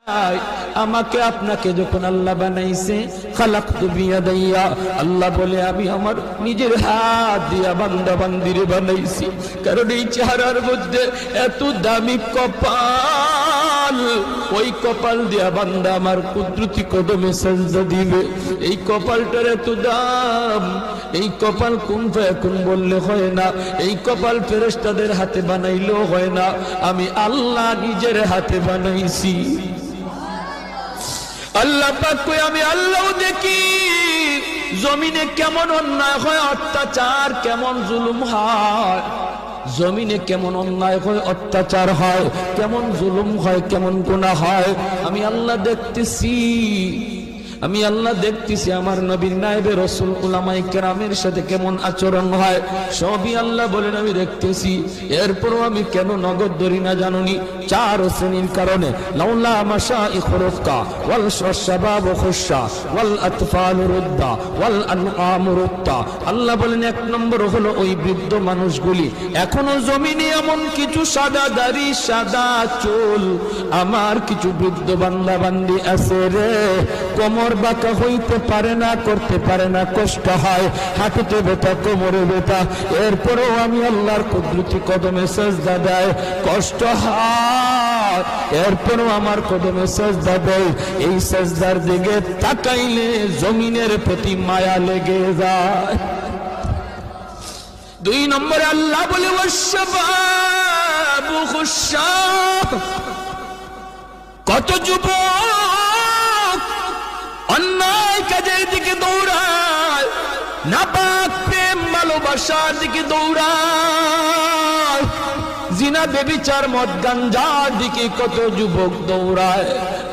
আমাকে আপনাকে যখন আল্লাহ বানাইছে খালাকতু বিয়াদাইয়া, আল্লাহ বলে আমি আমার নিজের হাত দিয়া বান্দা বান্দিরে বানাইছি। কারণ এই চেহারার মধ্যে এত দামি কপাল, ওই কপাল দিয়া বান্দা আমার কুদরতি কদমে সাজদা দিবে। এই কপালটার এত দাম, এই কপাল কুন ফায়াকুন বললে হয় না, এই কপাল ফেরেশতাদের হাতে বানাইলেও হয় না, আমি আল্লাহ নিজের হাতে বানাইছি। আল্লাহ পাক কই আমি আল্লাহ দেখি জমিনে কেমন অন্যায় হয়, অত্যাচার কেমন জুলুম হয়, জমিনে কেমন অন্যায় হয়, অত্যাচার হয়, কেমন জুলুম হয়, কেমন গুনাহ হয়, আমি আল্লাহ দেখতেছি। আমি আল্লাহ দেখতেছি আমার নবীর নায়েবে রাসূল উলামায়ে কেরামের সাথে কেমন আচরণ হয়, সবই আল্লাহ বলেন আমি দেখতেছি। এরপরও আমি কেন নগদ ধরি না জানুনি? চার শ্রেণীর কারণে। লাউলা মাশাইখ রুক্কা ওয়াল শাবাব খুশা ওয়াল আতফাল রুদ্দা ওয়াল আনআম রুক্তা। আল্লাহ বলেন এক নম্বর হলো ওই বৃদ্ধ মানুষগুলি, এখনো জমিনে এমন কিছু সাদা দাড়ি সাদা চুল আমার কিছু বৃদ্ধ বান্দা বান্দি আছে রে, কোমর বাঁকা হইতে পারে না, করতে পারে না, কষ্ট হয়, হাঁটুতে ব্যথা, কোমরে ব্যথা, এরপরেও আমি আল্লাহর কুদরতি কদমে সাজদা দেয়, কষ্ট হয়, এরপরেও আমার কদমে সাজদা দেয়। এই সাজদার দিকে তাকাইলে জমিনের প্রতি মায়া লেগে যায়। দুই নম্বরে আল্লাহ বলে ওয়াশশাবাবু খুশশা, কত যুবক অন্যায় কাজের দিকে দৌড়ায়, নাপাক প্রেম ভালোবাসার দিকে দৌড়ায়, জিনা বেবিচার মদ গাঞ্জার দিকে কত যুবক দৌড়ায়।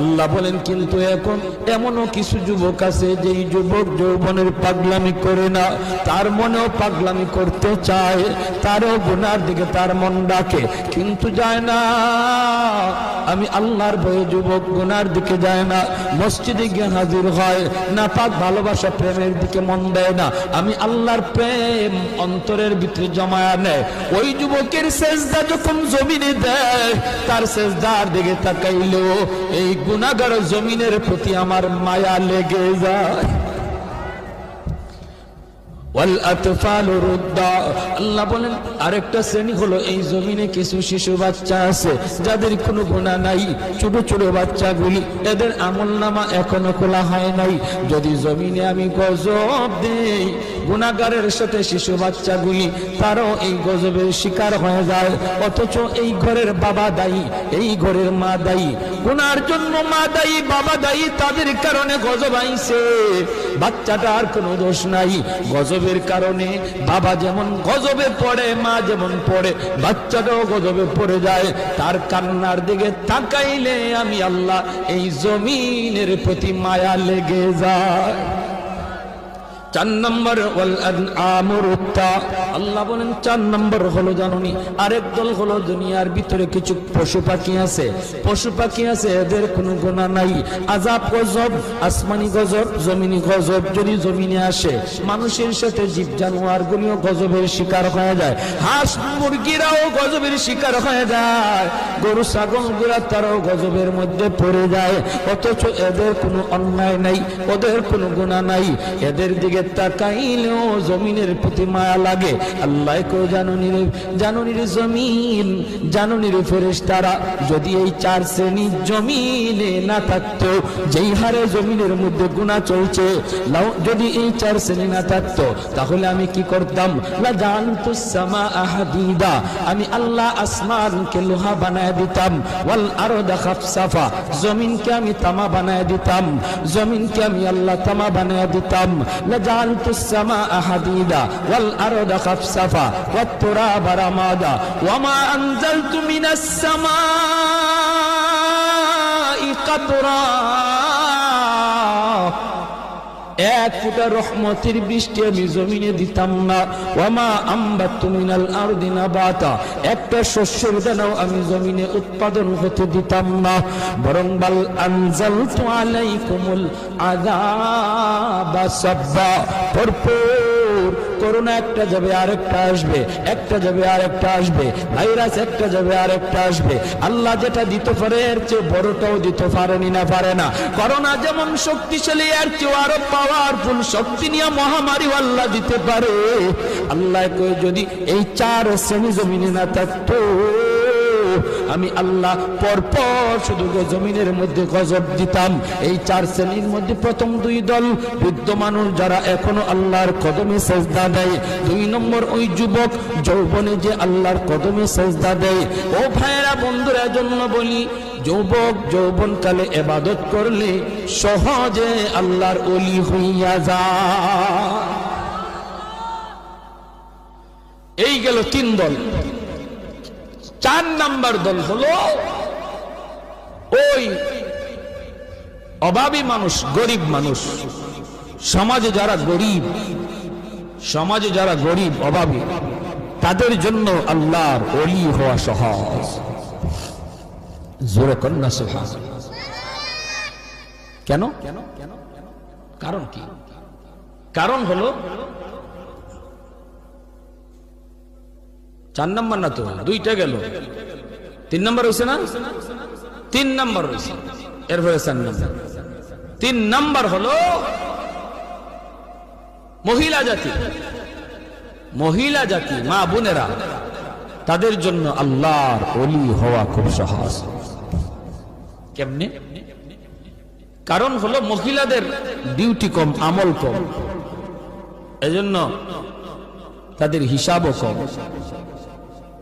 আল্লাহ বলেন কিন্তু এখন এমনও কিছু যুবক আছে যেই যুবক যৌবনের পাগলামি করে না, তার মনেও পাগলামি করতে চায়, তারও গুনার দিকে তার মন ডাকে কিন্তু যায় না। আমি আল্লাহর ভয়ে যুবক গুনার দিকে যায় না, মসজিদে গিয়ে হাজির হয় না, পাক ভালোবাসা প্রেমের দিকে মন দেয় না, আমি আল্লাহর প্রেম অন্তরের ভিতরে জমায়া নেয়। ওই যুবকের সেজদা যখন জমিনে দেয়, তার সেজদার দিকে তাকাইলেও এই গুনাহগার জমিনের প্রতি আমার মায়া লেগে যায়। ওয়াল আতফাল রুদ্দা, আল্লাহ বলেন আরেকটা শ্রেণী হলো এই জমিনে কিছু শিশু বাচ্চা আছে যাদের কোনো গুনাহ নাই, ছোট ছোট বাচ্চাগুলি, এদের আমলনামা এখনো খোলা হয় নাই। যদি জমিনে আমি গজব দেই, গুনাহগারের সাথে শিশু বাচ্চাগুলি তারাও এই গজবের শিকার হয়ে যায়, অথচ এই ঘরের বাবা দায়ী, এই ঘরের মা দায়ী, গুনার জন্য মা দায়ী, বাবা দায়ী, তাদের কারণে গজব আইছে, বাচ্চাটার কোনো দোষ নাই। গজবের কারণে বাবা যেমন গজবে পড়ে, মা যেমন পড়ে, বাচ্চাটাও গজবে পড়ে যায়। তার কান্নার দিকে তাকাইলে আমি আল্লাহ এই জমিনের প্রতি মায়া লেগে যায়। চার নম্বর ওয়াল আনআম রুক্তা, আল্লাহ বলেন চার নম্বর হলো জানুনি আরেক দল হলো দুনিয়ার ভিতরে কিছু পশু পাখি আছে, পশু পাখি আছে এদের কোনো গুনাহ নাই, আযাব গজব, আসমানি গজব, জমিনি গজব যদি জমিনে আসে, মানুষের সাথে জীব জানোয়ার গুলিও গজবের শিকার হয়ে যায়, হাঁস মুরগিরাও গজবের শিকার হয়ে যায়, গরু ছাগল গুলা তারাও গজবের মধ্যে পড়ে যায়, অথচ এদের কোনো অন্যায় নাই, ওদের কোনো গুনাহ নাই, এদের দিকে তাকাইলেও জমিনের প্রতি মায়া লাগে। আল্লাহ কো জানুনির জমিন, জানুনির ফেরেশতারা, যদি এই চার শ্রেণী জমিনে না থাকতো, যেই হারে জমিনের মধ্যে গুনাহ চলছে, যদি এই চার শ্রেণী না থাকতো তাহলে আমি কি করতাম? লা জানতুস সামাআ হাদিদা, আমি আল্লাহ আসমানকে লোহা বানায় দিতাম, ওয়াল আরদা খাফসাফা, জমিনকে আমি তামা বানায় দিতাম, জমিনকে আমি আল্লাহ তামা বানায় দিতাম, جعلت السماء حديدا والأرض خفصفا والتراب رمادا وما أنزلت من السماء قطرا, এক ফুটা রহমতের বৃষ্টি আমি জমিনে দিতাম না, ওয়ামা আম্বাতু মিনাল আরদি নাবাতা, একটা শস্যের দানাও আমি জমিনে উৎপাদন হতে দিতাম না, বরং বাল আনজালতু আলাইকুমুল আযাবা সাব্বা, ভরপুর করোনা একটা যাবে আরেকটা আসবে, একটা যাবে আরেকটা আসবে, ভাইরাস একটা যাবে আরেকটা আসবে। আল্লাহ যেটা দিতে পারে এর চেয়ে বড়টাও দিতে পারেনি না পারে না। করোনা যেমন শক্তিশালী এর চেয়ে আরো পাওয়ারফুল শক্তি নিয়ে মহামারী আল্লাহ দিতে পারে। আল্লাহ কই যদি এই 4 শ্রেণী জমিনে না থাকতো আমি আল্লাহ পরপর শুধু জমিনের মধ্যে গজব দিতাম। এই 4 শ্রেণীর মধ্যে প্রথম 2 দল বৃদ্ধ মানুষ যারা এখনো আল্লাহর কদমে সেজদা দেয়, 2 নম্বর ওই যুবক যৌবনে যে আল্লাহর কদমে সেজদা দেয়। ও ভাইয়েরা বন্ধুরা, জন্য বলি যুবক যৌবনকালে ইবাদত করলে সহজে আল্লাহর ওলি হইয়া যায়। এই গেল 3 দল। 4 নাম্বার দল হলো ওই অভাবী মানুষ, গরিব মানুষ। সমাজে যারা গরিব অভাবী তাদের জন্য আল্লাহর ওলি হওয়া সহজ। জোরে কন্যা সুবহানাল্লাহ। কেন? কারণ কি? কারণ হলো 4 নাম্বার না তো, 2টা গেল, 3 নাম্বার হয়েছে না? 3 নাম্বার হয়েছে, এরপরে 4 নাম্বার। 3 নাম্বার হলো মহিলা জাতি, মা বোনেরা, তাদের জন্য আল্লাহর ওলি হওয়া খুব সহজ। কেমনে? কারণ হলো মহিলাদের ডিউটি কম, আমল কম, এজন্য তাদের হিসাবও কম।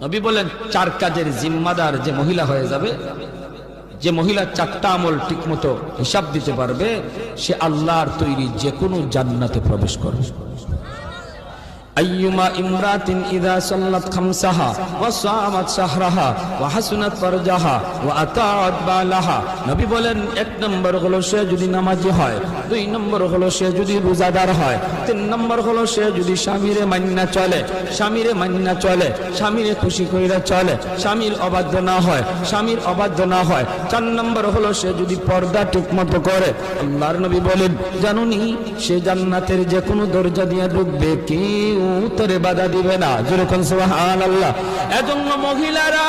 নবী বলেন 4 কাজের জিম্মাদার যে মহিলা হয়ে যাবে, যে মহিলা 4টা আমল ঠিকমতো হিসাব দিতে পারবে, সে আল্লাহর তৈরি যে কোনো জান্নাতে প্রবেশ করবে। আইয়ুমা ইমরাতিন ইযা সাল্লাত খামসাহা ওয়া সামাত শাহরাহা ওয়া হাসনাত ফারজাহা ওয়া আতাআত বালাহা। নবী বলেন 1 নম্বর হলো সে যদি নামাজি হয়, 2 নম্বর হলো সে যদি রোজাদার হয়, 3 নম্বর হলো সে যদি স্বামীরে মান্না চলে, স্বামীরে খুশি কইরা চলে, স্বামীর অবাধ্য না হয়, 4 নম্বর হলো সে যদি পর্দা ঠিকমতো করে। আল্লাহর নবী বলেন জানুনি সে জান্নাতের যে কোনো দরজা দিয়ে ঢুকবে, কেউ উত্তরে বাধা দিবে না। যেরকম সুবহানাল্লাহ। এজন্য মহিলারা,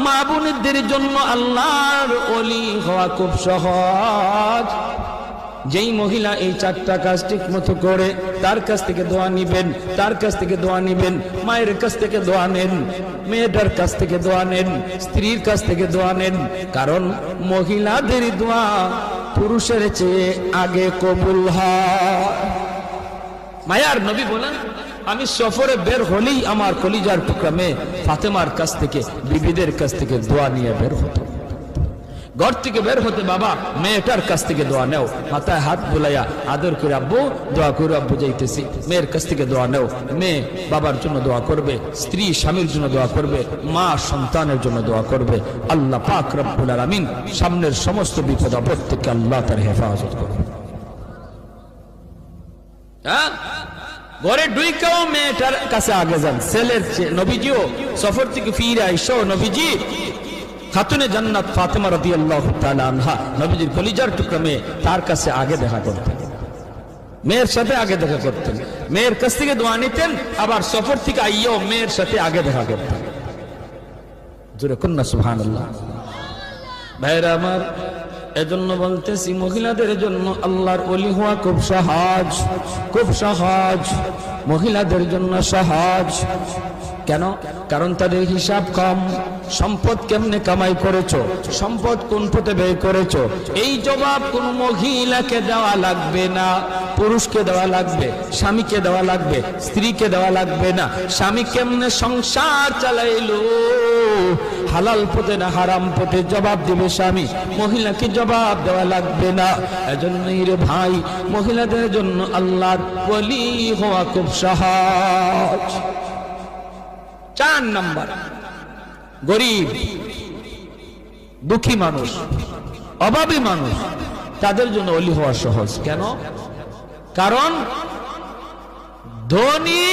মা বোনদের জন্য আল্লাহর ওলি হওয়া খুব সহজ। যেই মহিলা এই 4টা কাজ ঠিক মতো করে, তার কাছ থেকে দোয়া নিবেন, মায়ের কাছ থেকে দোয়া নেন, মেয়েটার কাছ থেকে দোয়া নেন, স্ত্রীর কাছ থেকে দোয়া নেন। কারণ মহিলাদের দোয়া পুরুষের চেয়ে আগে কবুল হয়। মায়ার নবী বলেন আমি সফরে বের হলেই আমার কলিজার টুকরা মেয়ে ফাতেমার কাছ থেকে, বিবিদের কাছ থেকে দোয়া নিয়ে বের হতো। ঘর থেকে বের হতে বাবা মেয়েটার কাছ থেকে দোয়া নেও, মাথায় হাত বুলাইয়া আদর করে আব্বু দোয়া করে, আব্বু যাইতেছি। মেয়ের কাছ থেকে দোয়া নেও, মেয়ে বাবার জন্য দোয়া করবে, স্ত্রী স্বামীর জন্য দোয়া করবে, মা সন্তানের জন্য দোয়া করবে। আল্লাহ পাক রব্বুল আলামিন সামনের সমস্ত বিপদ আপদ থেকে আল্লাহ তার হেফাজত করবে। ঘরে ঢুইকাও মেয়েটার কাছে আগে যান, ছেলের চেয়ে। নবীজিও সফর থেকে ফিরে আইসো, নবীজি খাতুনে জান্নাত ফাতেমা রাদিয়াল্লাহু তাআলা আনহা, নবীজির কলিজার টুকরা মেয়ে, তার কাছে আগে দেখা করতেন, মেয়ের সাথে আগে দেখা করতেন, মেয়ের কাছ থেকে দোয়া নিতেন, আবার সফর থেকে আইয়াও মেয়ের সাথে আগে দেখা করতেন। জোরে কন্যা সুবহানাল্লাহ। ভাইরা আমার, এজন্য বলতেছি মহিলাদের জন্য আল্লাহর ওলি হওয়া খুব সহজ, মহিলাদের জন্য সহজ। কেন? কারণ তাদের হিসাব কম। সম্পদ কেমনে কামাই করেছো, সম্পদ কোন পথে ব্যয় করেছো, এই জবাব কোন মহিলাকে দেওয়া লাগবে না, পুরুষকে দেওয়া লাগবে, স্বামীকে দেওয়া লাগবে, স্ত্রীকে দেওয়া লাগবে না। স্বামী কেমনে সংসার চালাইলো, হালাল পথে না হারাম পথে, জবাব দিবে স্বামী, মহিলাকে জবাব দেওয়া লাগবে না। এজন্যই রে ভাই, মহিলাদের জন্য আল্লাহর ওলি হওয়া খুব সহজ। 4 নাম্বার, গরিব দুঃখী মানুষ, অভাবী মানুষ, তাদের জন্য ওলি হওয়া সহজ। কেন? কারণ ধনী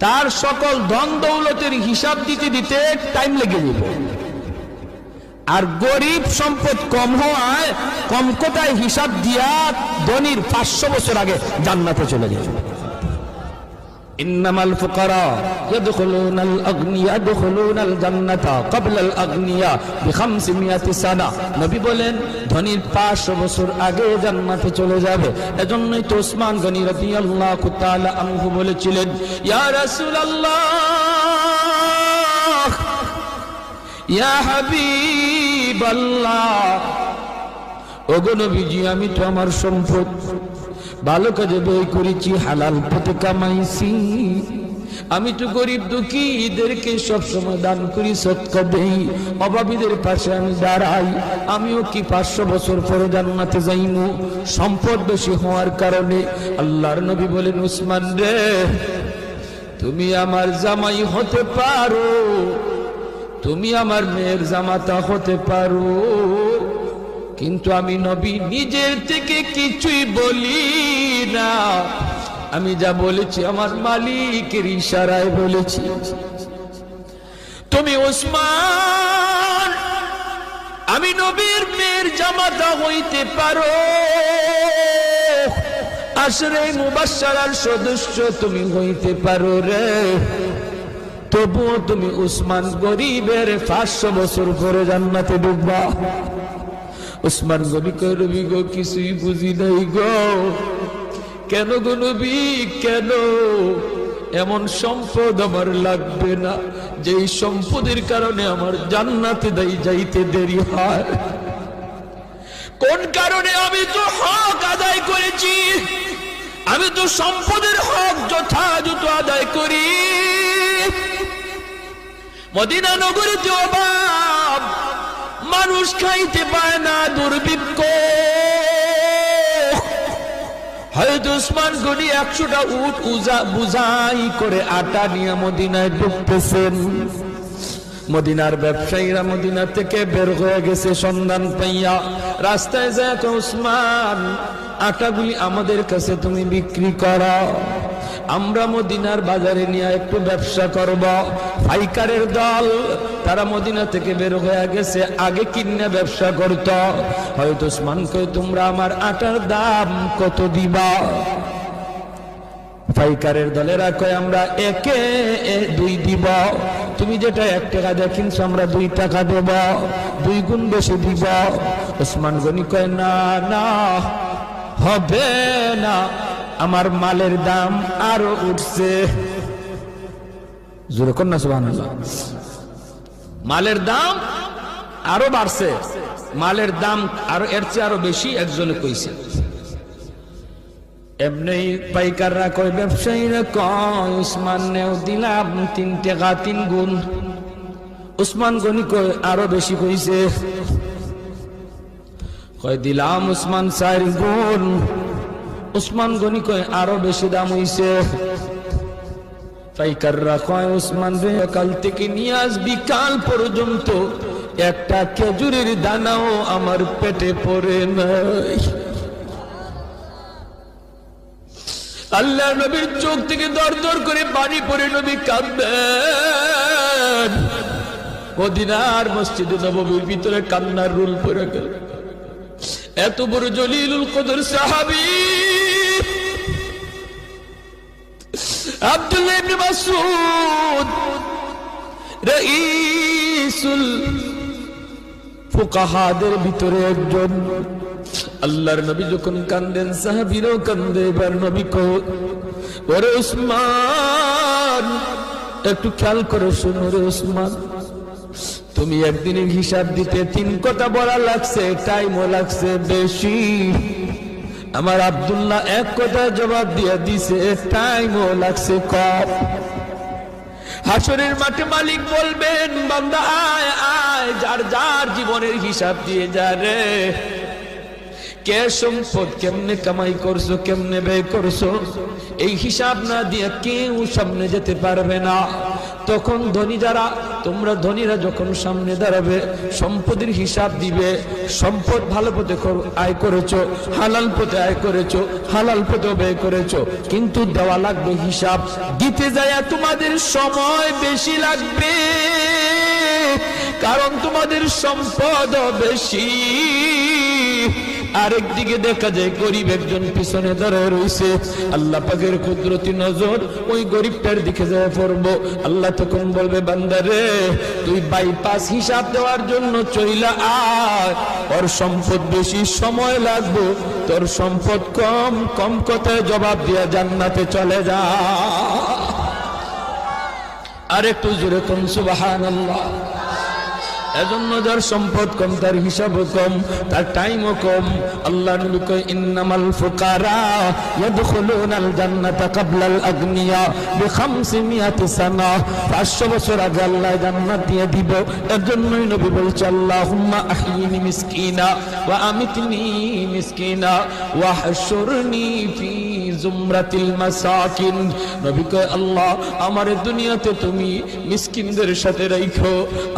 তার সকল ধন দৌলতের হিসাব দিতে দিতে টাইম লেগে যাবে, আর গরিব সম্পদ কম হওয়ায় কম কোটায় হিসাব দিয়া ধনীর 500 বছর আগে জান্নাতে চলে যাবে। ইন্নামাল ফুকারা ইয়াদখুলুনাল আগনিয়া ইয়াদখুলুনাল জান্নাতা ক্বাবলাল আগনিয়া বি500 সানা। নবী বলেন ধনীর 500 বছর আগে জান্নাতে চলে যাবে। এজন্যই তো ওসমান গনি রাদিয়াল্লাহু তাআলা আনহু বলেছিলেন, ইয়া রাসূলুল্লাহ, ইয়া হাবিবাল্লাহ, ওগো নবীজি, আমি তো আমার সম্পদ ভালো কাজে ব্যয় করেছি, হালাল পথে কামাইছি। আমি তো গরিব দুঃখীদেরকে সবসময় দান করি, সদকা দেই, অভাবীদের পাশে আমি দাঁড়াই। আমিও কি 500 বছর পরে জান্নাতে যাইমু সম্পদ বেশি হওয়ার কারণে? আল্লাহর নবী বলেন, উসমান রে, তুমি আমার জামাই হতে পারো, তুমি আমার মেয়ের জামাতা হতে পারো, কিন্তু আমি নবী নিজের থেকে কিছুই বলি না। আমি যা বলেছি আমার মালিকের ইশারায় বলেছি। তুমি ওসমান, আমি নবীর মেয়ের জামাতা হইতে পারো, আশরে মুবাশশারার সদস্য তুমি হইতে পারো রে, তবুও তুমি উসমান গরিবের 500 বছর পরে জান্নাতে ঢুকবা। উসমান গনি কয়, নবী গো, কিছুই বুঝি নাই গো। কেন গো নবী, কেন? এমন সম্পদ আমার লাগবে না যেই সম্পদের কারণে আমার জান্নাতে যাইতে দেরি হয়। কোন কারণে? আমি তো হক আদায় করেছি, আমি তো সম্পদের হক যথাযথ আদায় করি। মদিনা নগরীতে অভাব, মানুষ খাইতে পায় না, দুর্ভিক্ষ। হযরত ওসমান গনি 100টা উট বুঝাই করে আটা নিয়ে মদিনায় ঢুকতেছেন। মদিনার ব্যবসায়ীরা মদিনা থেকে বের হয়ে গেছে সন্ধান পাইয়া। রাস্তায় যায়, ওসমান, আটাগুলি আমাদের কাছে তুমি বিক্রি করো, আমরা মদিনার বাজারে নিয়ে একটু ব্যবসা করব। পাইকারের দল তারা মদিনা থেকে বের হয়ে গেছে, আগে কিনে ব্যবসা করত। হয়তো ওসমান কই, তোমরা আমার আটার দাম কত দিবা? পাইকারের দলেরা কয়, আমরা 2 দিব। তুমি যেটা 1 টাকা দিয়ে কিনছো আমরা 2 টাকা দেব, 2 গুণ বেশি দিব। ওসমান গনি কয়, না না, হবে না, আমার মালের দাম আরো উঠছে। জোরে কর না সুবহানাল্লাহ। মালের দাম আরো বাড়ছে, মালের দাম আরো এর চেয়ে আরো বেশি একজনে কইছে। এমনি পাইকাররা কয়, ব্যবসায়ীরা কয়, উসমান নেও দিলাম 3 টাকা 3 গুণ। উসমান গনি কয়, আরো বেশি কইছে। কয়, দিলাম উসমান 4 গুণ। উসমান গনি কয়, আরো বেশি দাম হইছে। পাইকাররা কয়, উসমান রে, কাল থেকে নিয়ে আজ বিকাল পর্যন্ত একটা খেজুরের দানাও আমার পেটে পড়ে নাই। আল্লাহ নবীর চোখ থেকে দর দর করে পানি পড়ে নবী কাঁদবেন। মদিনার মসজিদে নববীর ভিতরে কান্নার রুল পড়ে গেল। এত বড় জলিলুল কদর সাহাবী আব্দুল্লাহ ইবনে মাসউদ, রাইসুল ফুকাহাদের ভিতরে একজন। আল্লাহর নবী যখন কান্দেন, সাহাবীরাও কান্দে। এবার নবী কয়, ওরে উসমান, একটু খেয়াল করে শোনো রে উসমান, তুমি একদিনের হিসাব দিতে 3 কথা বলা লাগছে, টাইমও লাগছে বেশি। আমার আব্দুল্লাহ 1 কথা জবাব দিয়ে দিছে, টাইমও লাগছে কম। হাসরের মাঠে মালিক বলবেন, বান্দা আয় আয়, যার যার জীবনের হিসাব দিয়ে যা রে। কে সম্পদ কেমনে কামাই করছো, কেমনে ব্যয় করছো, এই হিসাব না দিয়ে কেউ সামনে যেতে পারবে না। তখন ধনী যারা, তোমরা ধনীরা যখন সামনে দাঁড়াবে, সম্পদের হিসাব দিবে। সম্পদ ভালো পথে আয় করেছো, হালাল পথে আয় করেছো, হালাল পথে ব্যয় করেছো, কিন্তু দেওয়া লাগবে হিসাব। দিতে যায় তোমাদের সময় বেশি লাগবে, কারণ তোমাদের সম্পদ বেশি। আরেকদিকে দেখা যায় গরিব একজন পিছনে দাঁড়ায় রয়েছে, আল্লাহ পাকের কুদরতি নজর ওই গরিবটার দিকে যায় পড়বো। আল্লাহ তখন বলবে, বান্দারে তুই বাইপাস হিসাব দেওয়ার জন্য চইলা আয়, ওর সম্পদ বেশি, সময় লাগবে, তোর সম্পদ কম, কম কথায় জবাব দিয়া জান্নাতে চলে যা। আর একটু জোরে কোন সুবহানাল্লাহ। এজন্য যার সম্পদ কম, তার হিসাবও কম, তার টাইমও কম। আল্লাহ নবী কয়, ইন্নামাল ফুকারা ইয়াদখুলুনাল জান্নাতা ক্বাবলাল আগনিয়া বি500 সানা। 500 বছর আগে আল্লাহ জান্নাত দিয়ে দিব। এর জন্যই নবী বলছে, আল্লাহুম্মা আহইনি মিসকিনা ওয়া আমিতনি মিসকিনা ওয়া হাশুরনি ফি জুমরাতিল মাসাকিন। নবী কয়, আল্লাহ আমার দুনিয়াতে তুমি মিসকিনদের সাথে রাখো,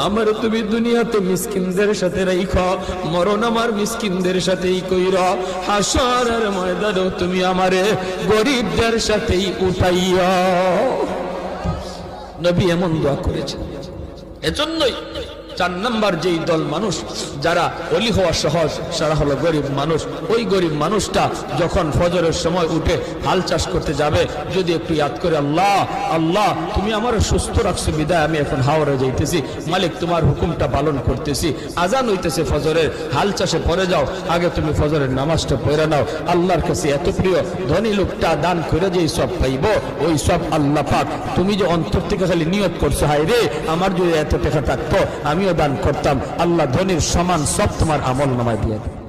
আমার তুমি দুনিয়াতে মিসকিনদের সাথে রাখো, মরণ আমার মিসকিনদের সাথেই কইরা, হাসরের ময়দানেও তুমি আমারে গরিবদের সাথেই উঠাইয়া। নবী এমন দোয়া করেছেন। এজন্যই 4 নাম্বার যেই দল মানুষ যারা ওলি হওয়া সহজ, সারা হলো গরিব মানুষ। ওই গরিব মানুষটা যখন ফজরের সময় উঠে হাল চাষ করতে যাবে, যদি একটু ইয়াদ করে, আল্লাহ আল্লাহ তুমি আমার সুস্থ রাখছো বিদায় আমি এখন হাওড়ে যাইতেছি, মালিক তোমার হুকুমটা পালন করতেছি, আজান হইতেছে ফজরের, হাল চাষে পড়ে যাও, আগে তুমি ফজরের নামাজটা পড়ে নাও। আল্লাহর কাছে এত প্রিয়, ধনী লোকটা দান করে যেই সব পাইব, ওই সব আল্লাহ পাক তুমি যে অন্তর থেকে খালি নিয়ত করছো, হায় রে আমার যদি এত টাকা থাকতো আমিও দান করতাম, আল্লাহ ধনীর সমান সব তোমার আমল নামায় দিয়ে দেয়।